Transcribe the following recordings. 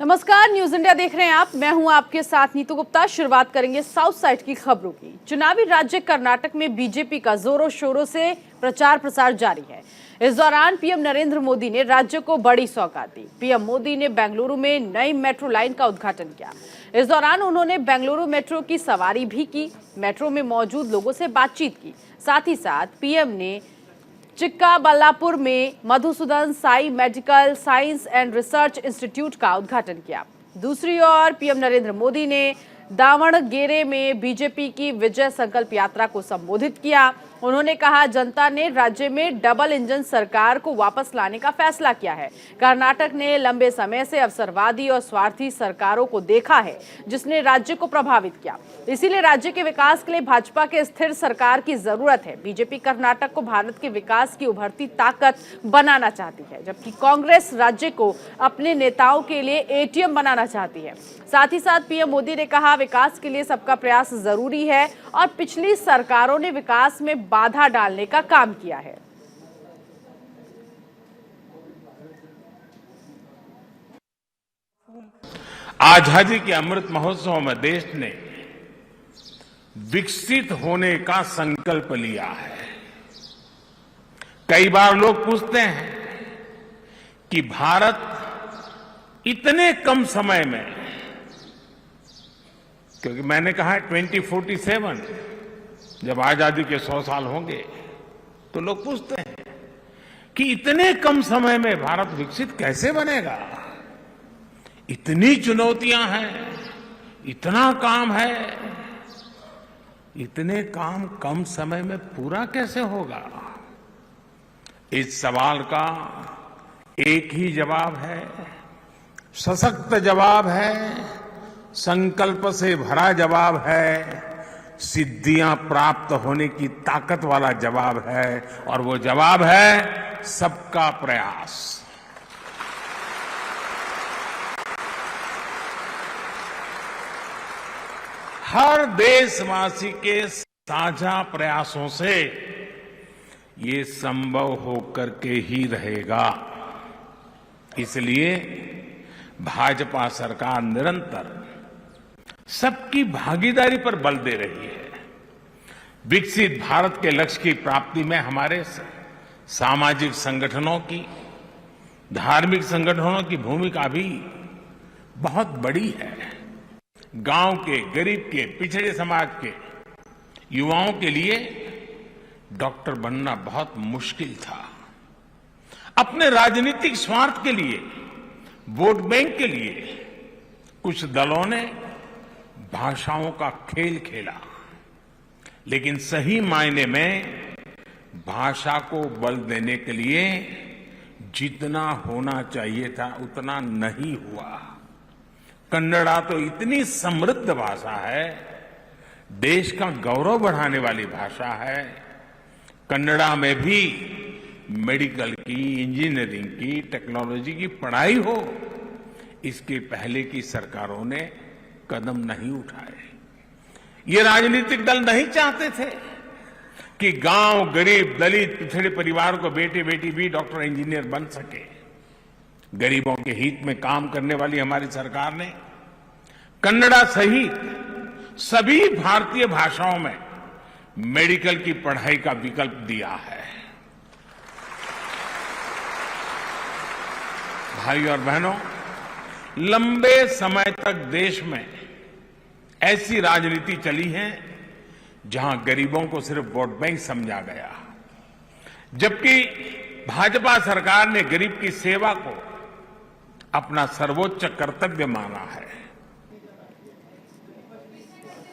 नमस्कार, news India देख रहे हैं आप। मैं हूं आपके साथ नीतू गुप्ता। शुरुआत करेंगे साउथ साइड की खबरों की। चुनावी राज्य कर्नाटक में बीजेपी का जोरों शोरों से प्रचार प्रसार जारी है। इस दौरान पीएम नरेंद्र मोदी ने राज्य को बड़ी सौगात दी। पीएम मोदी ने बेंगलुरु में नई मेट्रो लाइन का उद्घाटन किया। इस दौरान उन्होंने बेंगलुरु मेट्रो की सवारी भी की, मेट्रो में मौजूद लोगों से बातचीत की। साथ ही साथ पीएम ने चिक्काबल्लापुर में Madhusudan Sai medical science and research institute का उद्घाटन किया। दूसरी ओर पीएम नरेंद्र मोदी ने दावणगेरे में बीजेपी की विजय संकल्प यात्रा को संबोधित किया। उन्होंने कहा, जनता ने राज्य में डबल इंजन सरकार को वापस लाने का फैसला किया है। कर्नाटक ने लंबे समय से अवसरवादी और स्वार्थी सरकारों को देखा है, जिसने राज्य को प्रभावित किया। इसीलिए राज्य के विकास के लिए भाजपा के स्थिर सरकार की जरूरत है। बीजेपी कर्नाटक को भारत के विकास की उभरती ताकत बनाना चाहती है, जबकि कांग्रेस राज्य को अपने नेताओं के लिए एटीएम बनाना चाहती है। साथ ही साथ पीएम मोदी ने कहा, विकास के लिए सबका प्रयास जरूरी है और पिछली सरकारों ने विकास में बाधा डालने का काम किया है। आजादी के अमृत महोत्सव में देश ने विकसित होने का संकल्प लिया है। कई बार लोग पूछते हैं कि भारत इतने कम समय में, क्योंकि मैंने कहा है 2047 जब आजादी के 100 साल होंगे, तो लोग पूछते हैं कि इतने कम समय में भारत विकसित कैसे बनेगा। इतनी चुनौतियां हैं, इतना काम है, इतने काम कम समय में पूरा कैसे होगा। इस सवाल का एक ही जवाब है, सशक्त जवाब है, संकल्प से भरा जवाब है, सिद्धियां प्राप्त होने की ताकत वाला जवाब है, और वो जवाब है सबका प्रयास। हर देशवासी के साझा प्रयासों से ये संभव होकर के ही रहेगा। इसलिए भाजपा सरकार निरंतर सबकी भागीदारी पर बल दे रही है। विकसित भारत के लक्ष्य की प्राप्ति में हमारे सामाजिक संगठनों की, धार्मिक संगठनों की भूमिका भी बहुत बड़ी है। गांव के, गरीब के, पिछड़े समाज के युवाओं के लिए डॉक्टर बनना बहुत मुश्किल था। अपने राजनीतिक स्वार्थ के लिए, वोट बैंक के लिए कुछ दलों ने भाषाओं का खेल खेला, लेकिन सही मायने में भाषा को बल देने के लिए जितना होना चाहिए था उतना नहीं हुआ। कन्नड़ा तो इतनी समृद्ध भाषा है, देश का गौरव बढ़ाने वाली भाषा है। कन्नड़ा में भी मेडिकल की, इंजीनियरिंग की, टेक्नोलॉजी की पढ़ाई हो, इसके पहले की सरकारों ने कदम नहीं उठाए। ये राजनीतिक दल नहीं चाहते थे कि गांव, गरीब, दलित, पिछड़े परिवार को बेटे बेटी भी डॉक्टर, इंजीनियर बन सके। गरीबों के हित में काम करने वाली हमारी सरकार ने कन्नड़ा सहित सभी भारतीय भाषाओं में मेडिकल की पढ़ाई का विकल्प दिया है। भाई और बहनों, लंबे समय तक देश में ऐसी राजनीति चली है जहां गरीबों को सिर्फ वोट बैंक समझा गया, जबकि भाजपा सरकार ने गरीब की सेवा को अपना सर्वोच्च कर्तव्य माना है।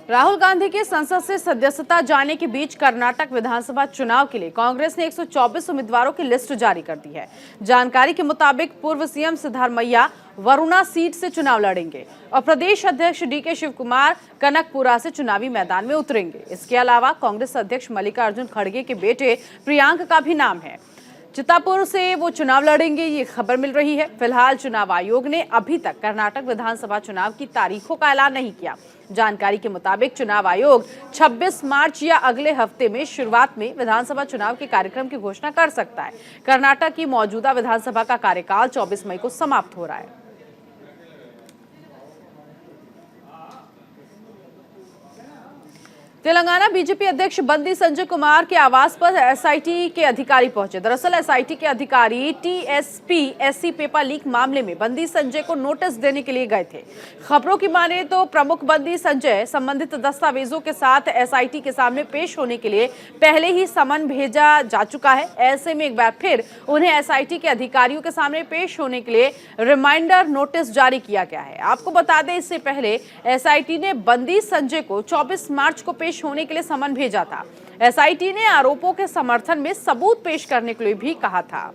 राहुल गांधी के संसद से सदस्यता जाने के बीच कर्नाटक विधानसभा चुनाव के लिए कांग्रेस ने 124 उम्मीदवारों की लिस्ट जारी कर दी है। जानकारी के मुताबिक पूर्व सीएम सिद्धारमैया वरुणा सीट से चुनाव लड़ेंगे और प्रदेश अध्यक्ष डीके शिवकुमार कनकपुरा से चुनावी मैदान में उतरेंगे। इसके अलावा कांग्रेस अध्यक्ष मल्लिकार्जुन खड़गे के बेटे प्रियांक का भी नाम है। चित्तापुर से वो चुनाव लड़ेंगे, ये खबर मिल रही है। फिलहाल चुनाव आयोग ने अभी तक कर्नाटक विधानसभा चुनाव की तारीखों का ऐलान नहीं किया। जानकारी के मुताबिक चुनाव आयोग 26 मार्च या अगले हफ्ते में शुरुआत में विधानसभा चुनाव के कार्यक्रम की घोषणा कर सकता है। कर्नाटक की मौजूदा विधानसभा का कार्यकाल 24 मई को समाप्त हो रहा है। तेलंगाना बीजेपी अध्यक्ष बंदी संजय कुमार के आवास पर एसआईटी के अधिकारी पहुंचे। दरअसल एसआईटी के अधिकारी टीएसपी एससी पेपर लीक मामले में बंदी संजय को नोटिस देने के लिए गए थे। खबरों की माने तो प्रमुख बंदी संजय संबंधित दस्तावेजों के साथ एसआईटी के सामने पेश होने के लिए पहले ही समन भेजा जा चुका है। ऐसे में एक बार फिर उन्हें एसआईटी के अधिकारियों के सामने पेश होने के लिए रिमाइंडर नोटिस जारी किया गया है। आपको बता दें, इससे पहले एसआईटी ने बंदी संजय को 24 मार्च को पेश होने के लिए समन भेजा था। एसआईटी ने आरोपों के समर्थन में सबूत पेश करने के लिए भी कहा था।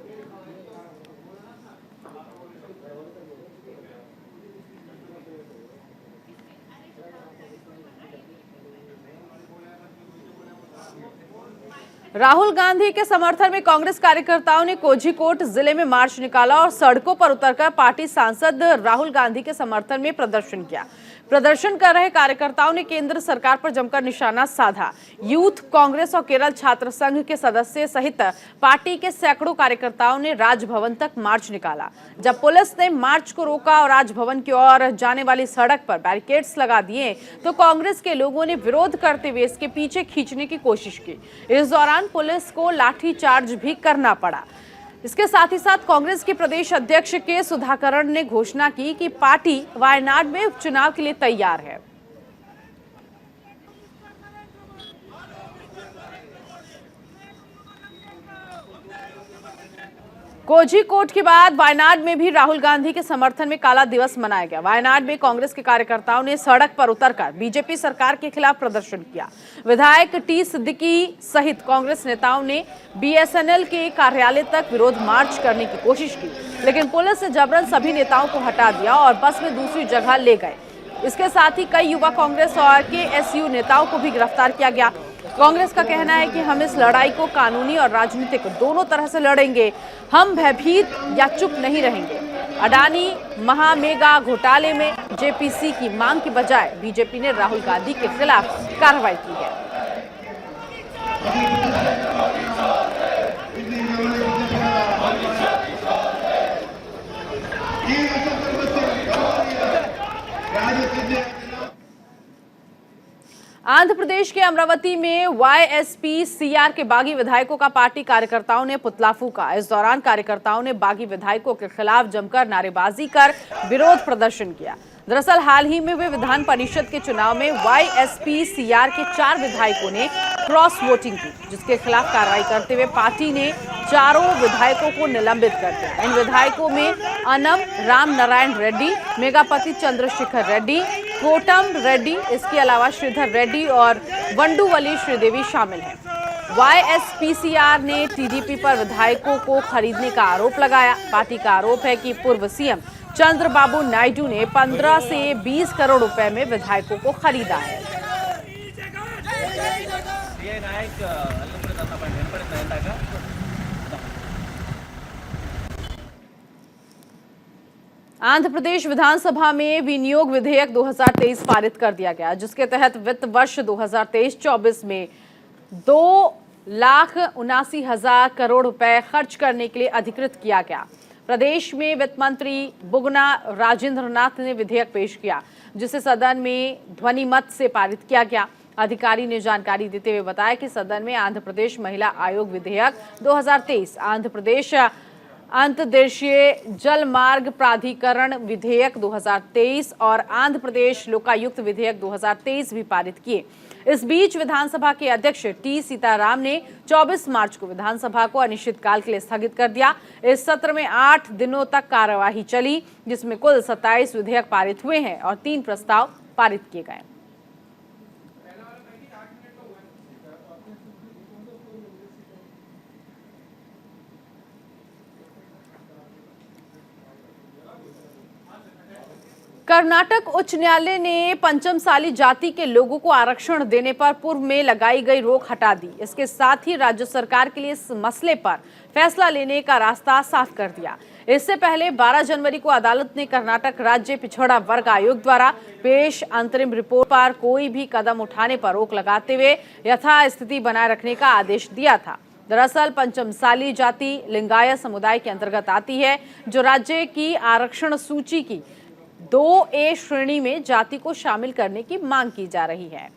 राहुल गांधी के समर्थन में कांग्रेस कार्यकर्ताओं ने कोझिकोड जिले में मार्च निकाला और सड़कों पर उतरकर पार्टी सांसद राहुल गांधी के समर्थन में प्रदर्शन किया। प्रदर्शन कर रहे कार्यकर्ताओं ने केंद्र सरकार पर जमकर निशाना साधा। यूथ कांग्रेस और केरल छात्र संघ के सदस्य सहित पार्टी के सैकड़ों कार्यकर्ताओं ने राजभवन तक मार्च निकाला। जब पुलिस ने मार्च को रोका और राजभवन की ओर जाने वाली सड़क पर बैरिकेड्स लगा दिए तो कांग्रेस के लोगों ने विरोध करते हुए इसके पीछे खींचने की कोशिश की। इस दौरान पुलिस को लाठीचार्ज भी करना पड़ा। इसके साथ ही साथ कांग्रेस के प्रदेश अध्यक्ष के सुधाकरण ने घोषणा की कि पार्टी वायनाड में उपचुनाव के लिए तैयार है। कोझिकोड के बाद वायनाड में भी राहुल गांधी के समर्थन में काला दिवस मनाया गया। वायनाड में कांग्रेस के कार्यकर्ताओं ने सड़क पर उतरकर बीजेपी सरकार के खिलाफ प्रदर्शन किया। विधायक टी सिद्दीकी सहित कांग्रेस नेताओं ने बीएसएनएल के कार्यालय तक विरोध मार्च करने की कोशिश की, लेकिन पुलिस ने जबरन सभी नेताओं को हटा दिया और बस में दूसरी जगह ले गए। इसके साथ ही कई युवा कांग्रेस और केएसयू नेताओं को भी गिरफ्तार किया गया। कांग्रेस का कहना है कि हम इस लड़ाई को कानूनी और राजनीतिक दोनों तरह से लड़ेंगे। हम भयभीत या चुप नहीं रहेंगे। अडानी महामेगा घोटाले में जेपीसी की मांग की बजाय बीजेपी ने राहुल गांधी के खिलाफ कार्रवाई की है। आंध्र प्रदेश के अमरावती में वाईएसपी सीआर के बागी विधायकों का पार्टी कार्यकर्ताओं ने पुतला फूंका। इस दौरान कार्यकर्ताओं ने बागी विधायकों के खिलाफ जमकर नारेबाजी कर विरोध प्रदर्शन किया। दरअसल हाल ही में हुए विधान परिषद के चुनाव में वाईएसपी सीआर के 4 विधायकों ने क्रॉस वोटिंग की, जिसके खिलाफ कार्रवाई करते हुए पार्टी ने चारों विधायकों को निलंबित कर दिया। इन विधायकों में अनम राम नारायण रेड्डी, मेघापति चंद्रशेखर रेड्डी, कोटम रेड्डी, इसके अलावा श्रीधर रेड्डी और वंडुवली श्रीदेवी शामिल हैं। वाईएसपीसीआर ने टीडीपी पर विधायकों को खरीदने का आरोप लगाया। पार्टी का आरोप है कि पूर्व सीएम चंद्रबाबू नायडू ने 15 से 20 करोड़ रुपए में विधायकों को खरीदा है। आंध्र प्रदेश विधानसभा में विनियोग विधेयक 2023 पारित कर दिया गया, जिसके तहत वित्त वर्ष 2023-24 में 2,79,000 करोड़ रुपए खर्च करने के लिए अधिकृत किया गया। प्रदेश में वित्त मंत्री बुगना राजेंद्र नाथ ने विधेयक पेश किया, जिसे सदन में ध्वनि मत से पारित किया गया। अधिकारी ने जानकारी देते हुए बताया कि सदन में आंध्र प्रदेश महिला आयोग विधेयक 2023, आंध्र प्रदेश अंतर्देशीय जल मार्ग प्राधिकरण विधेयक 2023 और आंध्र प्रदेश लोकायुक्त विधेयक 2023 भी पारित किए। इस बीच विधानसभा के अध्यक्ष टी सीताराम ने 24 मार्च को विधानसभा को अनिश्चितकाल के लिए स्थगित कर दिया। इस सत्र में 8 दिनों तक कार्यवाही चली, जिसमें कुल 27 विधेयक पारित हुए हैं और 3 प्रस्ताव पारित किए गए। कर्नाटक उच्च न्यायालय ने पंचमसाली जाति के लोगों को आरक्षण देने पर पूर्व में लगाई गई रोक हटा दी। इसके साथ ही राज्य सरकार के लिए इस मसले पर फैसला लेने का रास्ता साफ कर दिया। इससे पहले 12 जनवरी को अदालत ने कर्नाटक राज्य पिछड़ा वर्ग आयोग द्वारा पेश अंतरिम रिपोर्ट पर कोई भी कदम उठाने पर रोक लगाते हुए यथास्थिति बनाए रखने का आदेश दिया था। दरअसल पंचमसाली जाति लिंगायत समुदाय के अंतर्गत आती है, जो राज्य की आरक्षण सूची की 2A श्रेणी में जाति को शामिल करने की मांग की जा रही है।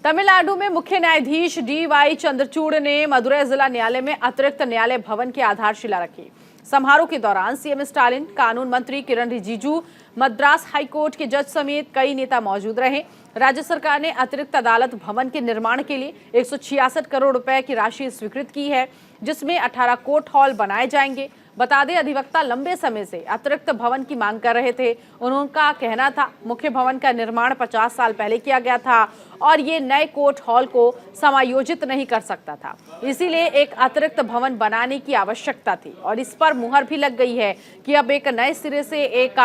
तमिलनाडु में मुख्य न्यायाधीश DY चंद्रचूड़ ने मदुरै जिला न्यायालय में अतिरिक्त न्यायालय भवन की आधारशिला रखी। समारोह के दौरान सीएम स्टालिन, कानून मंत्री किरण रिजिजू, मद्रास हाईकोर्ट के जज समेत कई नेता मौजूद रहे। राज्य सरकार ने अतिरिक्त अदालत भवन के निर्माण के लिए 166 करोड़ रुपए की राशि स्वीकृत की है, जिसमें 18 कोर्ट हॉल बनाए जाएंगे। बता दें, अधिवक्ता लंबे समय से अतिरिक्त भवन की मांग कर रहे थे। उनका कहना था मुख्य भवन का निर्माण 50 साल पहले किया गया था और ये नए कोर्ट हॉल को समायोजित नहीं कर सकता था, इसीलिए एक अतिरिक्त भवन बनाने की आवश्यकता थी और इस पर मुहर भी लग गई है कि अब एक नए सिरे से एक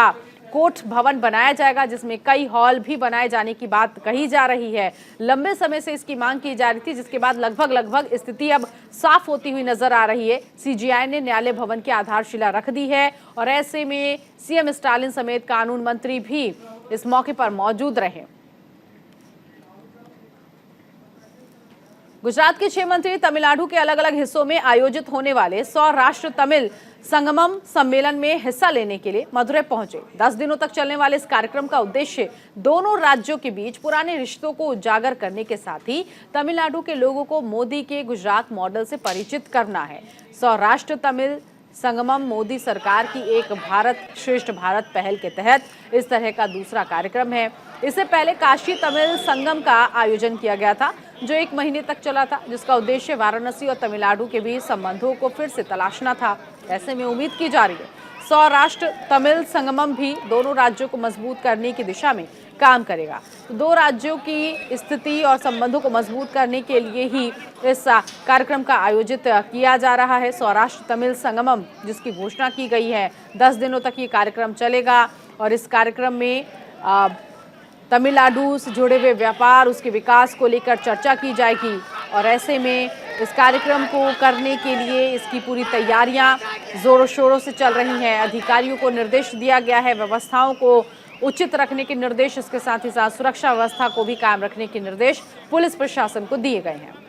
कोर्ट भवन बनाया जाएगा, जिसमें कई हॉल भी बनाए जाने की बात कही जा रही है। लंबे समय से इसकी मांग की जा रही थी, जिसके बाद लगभग स्थिति अब साफ होती हुई नजर आ रही है। सीजीआई ने न्यायालय भवन की आधारशिला रख दी है और ऐसे में सीएम स्टालिन समेत कानून मंत्री भी इस मौके पर मौजूद रहे। गुजरात के 6 मंत्री तमिलनाडु के अलग अलग हिस्सों में आयोजित होने वाले सौराष्ट्र तमिल संगमम सम्मेलन में हिस्सा लेने के लिए मदुरै पहुंचे। 10 दिनों तक चलने वाले इस कार्यक्रम का उद्देश्य दोनों राज्यों के बीच पुराने रिश्तों को उजागर करने के साथ ही तमिलनाडु के लोगों को मोदी के गुजरात मॉडल से परिचित करना है। सौराष्ट्र तमिल संगमम मोदी सरकार की एक भारत श्रेष्ठ भारत पहल के तहत इस तरह का दूसरा कार्यक्रम है। इससे पहले काशी तमिल संगम का आयोजन किया गया था, जो 1 महीने तक चला था, जिसका उद्देश्य वाराणसी और तमिलनाडु के बीच संबंधों को फिर से तलाशना था। ऐसे में उम्मीद की जा रही है सौराष्ट्र तमिल संगमम भी दोनों राज्यों को मजबूत करने की दिशा में काम करेगा। तो 2 राज्यों की स्थिति और संबंधों को मजबूत करने के लिए ही इस कार्यक्रम का आयोजित किया जा रहा है। सौराष्ट्र तमिल संगमम, जिसकी घोषणा की गई है, 10 दिनों तक ये कार्यक्रम चलेगा और इस कार्यक्रम में तमिलनाडु से जुड़े हुए व्यापार, उसके विकास को लेकर चर्चा की जाएगी और ऐसे में इस कार्यक्रम को करने के लिए इसकी पूरी तैयारियां जोरों शोरों से चल रही हैं। अधिकारियों को निर्देश दिया गया है, व्यवस्थाओं को उचित रखने के निर्देश, इसके साथ ही साथ सुरक्षा व्यवस्था को भी कायम रखने के निर्देश पुलिस प्रशासन को दिए गए हैं।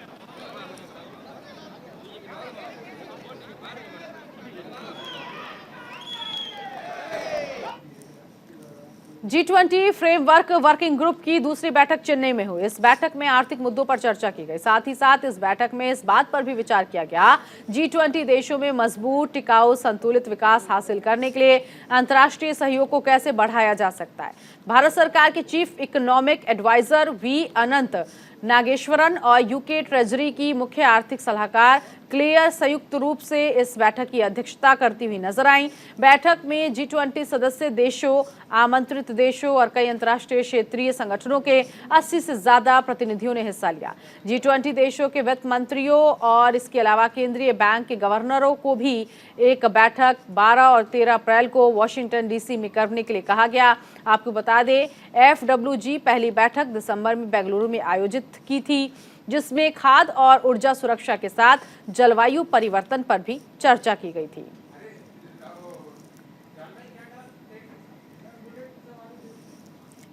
G20 फ्रेमवर्क वर्किंग ग्रुप की दूसरी बैठक चेन्नई में हुई। इस बैठक में आर्थिक मुद्दों पर चर्चा की गई। साथ ही साथ इस बैठक में इस बात पर भी विचार किया गया G20 देशों में मजबूत, टिकाऊ, संतुलित विकास हासिल करने के लिए अंतर्राष्ट्रीय सहयोग को कैसे बढ़ाया जा सकता है। भारत सरकार के चीफ इकोनॉमिक एडवाइजर V अनंत नागेश्वरन और यूके ट्रेजरी की मुख्य आर्थिक सलाहकार क्लेयर संयुक्त रूप से इस बैठक की अध्यक्षता करती हुई नजर आई। बैठक में G20 सदस्य देशों, आमंत्रित देशों और कई अंतर्राष्ट्रीय क्षेत्रीय संगठनों के 80 से ज्यादा प्रतिनिधियों ने हिस्सा लिया। G20 देशों के वित्त मंत्रियों और इसके अलावा केंद्रीय बैंक के गवर्नरों को भी एक बैठक 12 और 13 अप्रैल को वॉशिंगटन DC में करने के लिए कहा गया। आपको बता दें, FWG पहली बैठक दिसंबर में बेंगलुरु में आयोजित की थी, जिसमें खाद्य और ऊर्जा सुरक्षा के साथ जलवायु परिवर्तन पर भी चर्चा की गई थी।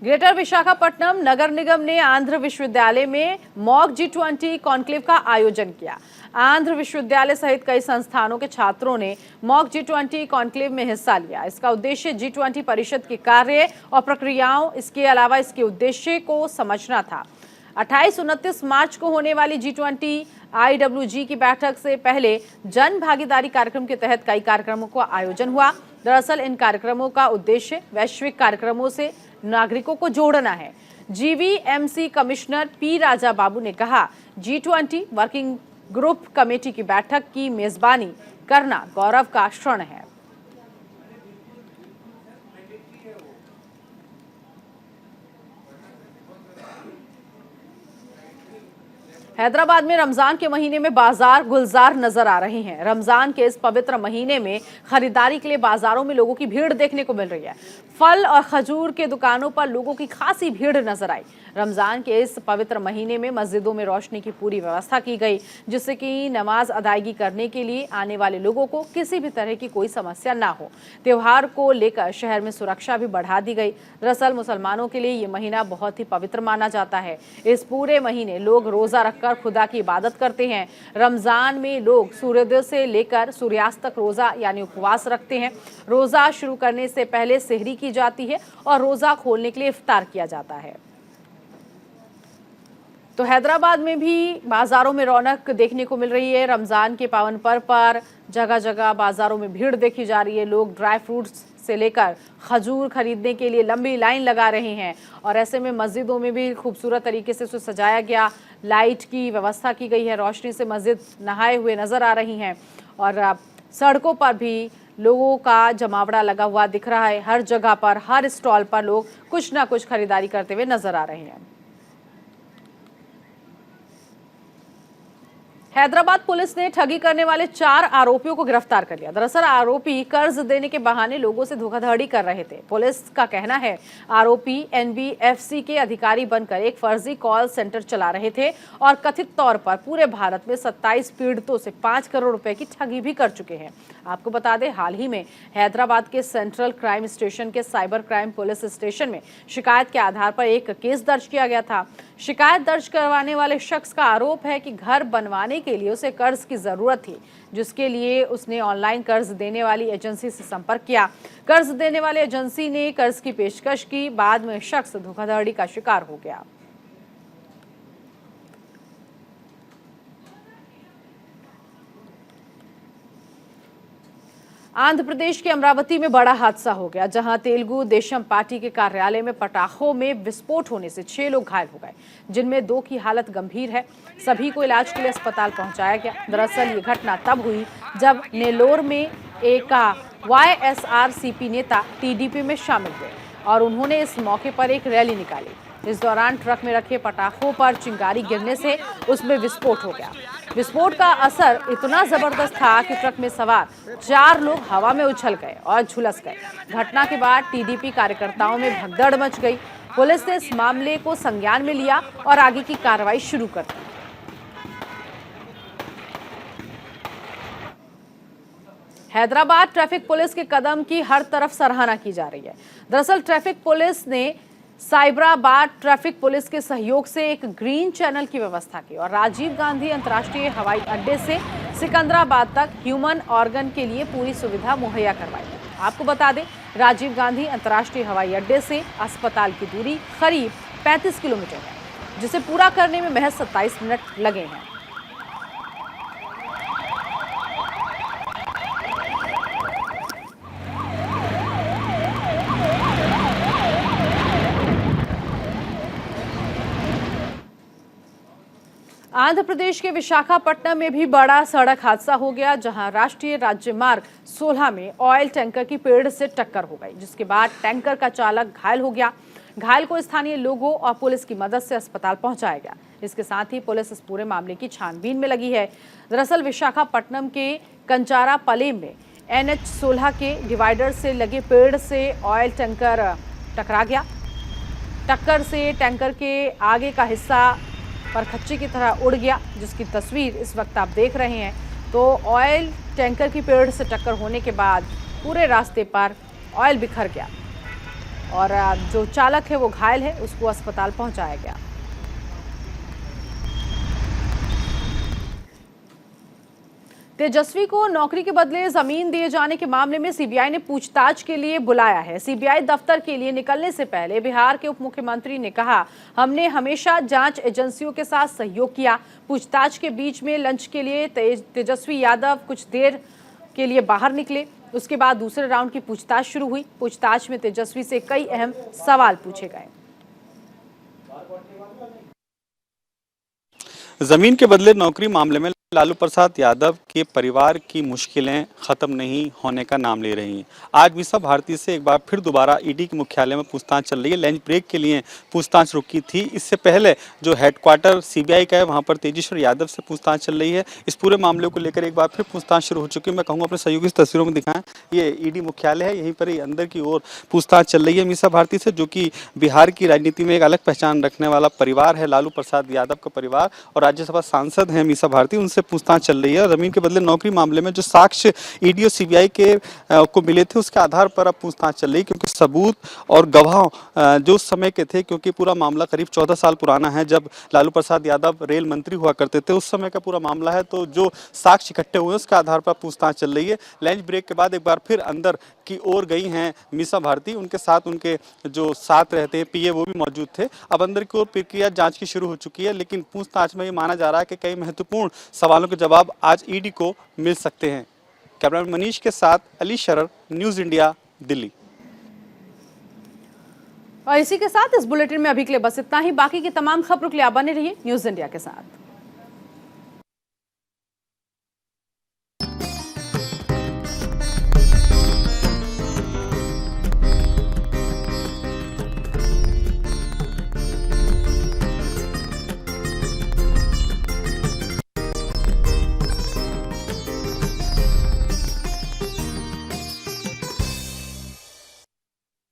ग्रेटर विशाखापट्टनम नगर निगम ने आंध्र विश्वविद्यालय में मॉक G20 कॉन्क्लेव का आयोजन किया। आंध्र विश्वविद्यालय सहित कई संस्थानों के छात्रों ने मॉक G20 कॉन्क्लेव में हिस्सा लिया। इसका उद्देश्य G20 परिषद के कार्य और प्रक्रियाओं, इसके अलावा इसके उद्देश्य को समझना था। 28-29 मार्च को होने वाली G20 IWG की बैठक से पहले जन भागीदारी कार्यक्रम के तहत कई कार्यक्रमों का आयोजन हुआ। दरअसल इन कार्यक्रमों का उद्देश्य वैश्विक कार्यक्रमों से नागरिकों को जोड़ना है। GVMC commissioner P Raja Babu ने कहा, G20 वर्किंग ग्रुप कमेटी की बैठक की मेजबानी करना गौरव का क्षण है। हैदराबाद में रमजान के महीने में बाजार गुलजार नजर आ रहे हैं। रमजान के इस पवित्र महीने में खरीदारी के लिए बाजारों में लोगों की भीड़ देखने को मिल रही है। फल और खजूर के दुकानों पर लोगों की खासी भीड़ नजर आई। रमजान के इस पवित्र महीने में मस्जिदों में रोशनी की पूरी व्यवस्था की गई, जिससे कि नमाज अदायगी करने के लिए आने वाले लोगों को किसी भी तरह की कोई समस्या ना हो। त्योहार को लेकर शहर में सुरक्षा भी बढ़ा दी गई। दरअसल मुसलमानों के लिए ये महीना बहुत ही पवित्र माना जाता है। इस पूरे महीने लोग रोजा रखकर खुदा की इबादत करते हैं। रमजान में लोग सूर्योदय से लेकर सूर्यास्त तक रोजा यानी उपवास रखते हैं। रोजा शुरू करने से पहले सेहरी की जाती है और रोजा खोलने के लिए इफ्तार किया जाता है। तो हैदराबाद में भी बाजारों में रौनक देखने को मिल रही है। रमजान के पावन पर्व पर जगह जगह बाजारों में भीड़ देखी जा रही है। लोग ड्राई फ्रूट्स से लेकर खजूर खरीदने के लिए लंबी लाइन लगा रहे हैं और ऐसे में मस्जिदों में भी खूबसूरत तरीके से उसे सजाया गया, लाइट की व्यवस्था की गई है, रोशनी से मस्जिद नहाए हुए नजर आ रही हैं और सड़कों पर भी लोगों का जमावड़ा लगा हुआ दिख रहा है। हर जगह पर, हर स्टॉल पर लोग कुछ ना कुछ खरीदारी करते हुए नजर आ रहे हैं। हैदराबाद पुलिस ने ठगी करने वाले 4 आरोपियों को गिरफ्तार कर लिया। दरअसल आरोपी कर्ज देने के बहाने लोगों से धोखाधड़ी कर रहे थे। पुलिस का कहना है आरोपी एनबीएफसी के अधिकारी बनकर एक फर्जी कॉल सेंटर चला रहे थे और कथित तौर पर पूरे भारत में 27 पीड़ितों से 5 करोड़ रुपए की ठगी भी कर चुके हैं। आपको बता दें, हाल ही में हैदराबाद के सेंट्रल क्राइम स्टेशन के साइबर क्राइम पुलिस स्टेशन में शिकायत के आधार पर एक केस दर्ज किया गया था। शिकायत दर्ज करवाने वाले शख्स का आरोप है कि घर बनवाने के लिए उसे कर्ज की जरूरत थी, जिसके लिए उसने ऑनलाइन कर्ज देने वाली एजेंसी से संपर्क किया। कर्ज देने वाली एजेंसी ने कर्ज की पेशकश की, बाद में शख्स धोखाधड़ी का शिकार हो गया। आंध्र प्रदेश के अमरावती में बड़ा हादसा हो गया, जहां तेलुगु देशम पार्टी के कार्यालय में पटाखों में विस्फोट होने से 6 लोग घायल हो गए, जिनमें 2 की हालत गंभीर है। सभी को इलाज के लिए अस्पताल पहुंचाया गया। दरअसल ये घटना तब हुई जब नेल्लोर में एक वाईएसआरसीपी नेता टीडीपी में शामिल हुए और उन्होंने इस मौके पर एक रैली निकाली। इस दौरान ट्रक में रखे पटाखों पर चिंगारी गिरने से उसमें विस्फोट हो गया। विस्फोट का असर इतना जबरदस्त था कि ट्रक में सवार 4 लोग हवा में उछल गए और झुलस गए। घटना के बाद टीडीपी कार्यकर्ताओं में भगदड़ मच गई। पुलिस ने इस मामले को संज्ञान में लिया और आगे की कार्रवाई शुरू कर दी। हैदराबाद ट्रैफिक पुलिस के कदम की हर तरफ सराहना की जा रही है। दरअसल ट्रैफिक पुलिस ने साइबराबाद ट्रैफिक पुलिस के सहयोग से एक ग्रीन चैनल की व्यवस्था की और राजीव गांधी अंतर्राष्ट्रीय हवाई अड्डे से सिकंदराबाद तक ह्यूमन ऑर्गन के लिए पूरी सुविधा मुहैया करवाई। आपको बता दें, राजीव गांधी अंतर्राष्ट्रीय हवाई अड्डे से अस्पताल की दूरी करीब 35 किलोमीटर है, जिसे पूरा करने में महज 27 मिनट लगे हैं। आंध्र प्रदेश के विशाखापट्टनम में भी बड़ा सड़क हादसा हो गया, जहां राष्ट्रीय राज्य मार्ग 16 में ऑयल टैंकर की पेड़ से टक्कर हो गई, जिसके बाद टैंकर का चालक घायल हो गया। घायल को स्थानीय लोगों और पुलिस की मदद से अस्पताल पहुंचाया गया। इसके साथ ही पुलिस इस पूरे मामले की छानबीन में लगी है। दरअसल विशाखापट्टनम के कंचारा पलेम में NH-16 के डिवाइडर से लगे पेड़ से ऑयल टैंकर टकरा गया। टक्कर से टैंकर के आगे का हिस्सा परखच्ची की तरह उड़ गया, जिसकी तस्वीर इस वक्त आप देख रहे हैं। तो ऑयल टैंकर की पेड़ से टक्कर होने के बाद पूरे रास्ते पर ऑयल बिखर गया और जो चालक है वो घायल है, उसको अस्पताल पहुंचाया गया। तेजस्वी को नौकरी के बदले जमीन दिए जाने के मामले में सीबीआई ने पूछताछ के लिए बुलाया है। सीबीआई दफ्तर के लिए निकलने से पहले बिहार के उप मुख्यमंत्री ने कहा, हमने हमेशा जांच एजेंसियों के साथ सहयोग किया। पूछताछ के बीच में लंच के लिए तेजस्वी यादव कुछ देर के लिए बाहर निकले। उसके बाद दूसरे राउंड की पूछताछ शुरू हुई। पूछताछ में तेजस्वी से कई अहम सवाल पूछे गए। जमीन के बदले नौकरी मामले में लालू प्रसाद यादव के परिवार की मुश्किलें खत्म नहीं होने का नाम ले रही हैं। आज मीसा भारती से एक बार फिर दोबारा ईडी के मुख्यालय में पूछताछ चल रही है। लंच ब्रेक के लिए पूछताछ रुकी थी। इससे पहले जो हेडक्वार्टर सीबीआई का है, वहां पर तेजेश्वर यादव से पूछताछ चल रही है। इस पूरे मामले को लेकर एक बार फिर पूछताछ शुरू हो चुकी है। मैं कहूँगा अपने सहयोगी तस्वीरों में दिखाएं, ये ईडी मुख्यालय है, यहीं पर ही अंदर की ओर पूछताछ चल रही है मीसा भारती से, जो कि बिहार की राजनीति में एक अलग पहचान रखने वाला परिवार है, लालू प्रसाद यादव का परिवार, और राज्यसभा सांसद हैं मीसा भारती। उनसे पूछताछ चल रही है। जमीन के बदले नौकरी मामले में जो साक्ष्य ईडी और सीबीआई के को मिले थे उसके आधार पर अब पूछताछ चल रही है, क्योंकि सबूत और गवाह जो उस समय के थे, क्योंकि पूरा मामला करीब 14 साल पुराना है, जब लालू प्रसाद यादव रेल मंत्री हुआ करते थे, उस समय का पूरा मामला है। तो जो साक्ष्य इकट्ठे हुए उसके आधार पर पूछताछ चल रही है। लंच ब्रेक के बाद एक बार फिर अंदर की ओर गई हैं मीसा भारती, उनके साथ उनके जो साथ रहते हैं पीए वो भी मौजूद थे। अब अंदर की ओर प्रक्रिया जांच की शुरू हो चुकी है, लेकिन पूछताछ में ये माना जा रहा है कि कई महत्वपूर्ण सवालों के जवाब आज ईडी को मिल सकते हैं। कैमरामैन मनीष के साथ अली शरर, न्यूज़ इंडिया, दिल्ली। और इसी के साथ इस बुलेटिन में अभी के लिए बस इतना ही। बाकी की तमाम खबरों के लिए आप बने रहिए न्यूज़ इंडिया के साथ।